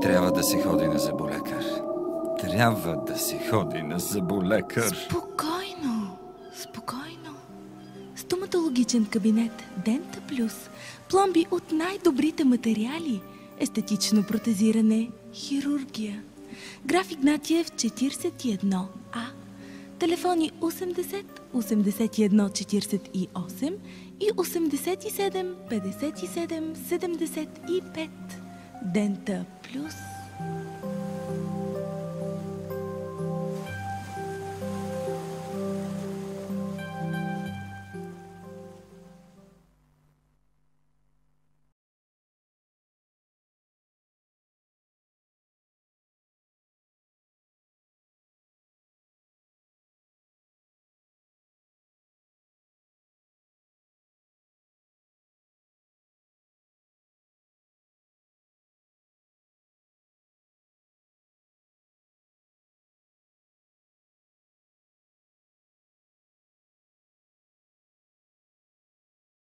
Трябва да се ходи на зъболекар. Трябва да се ходи на зъболекар. Спокойно, спокойно. Стоматологичен кабинет Дента Плюс. Пломби от най-добрите материали. Естетично протезиране, хирургия. Граф Игнатиев 41А. Телефони 80 81 48 и 87 57 75. Дента Плюс.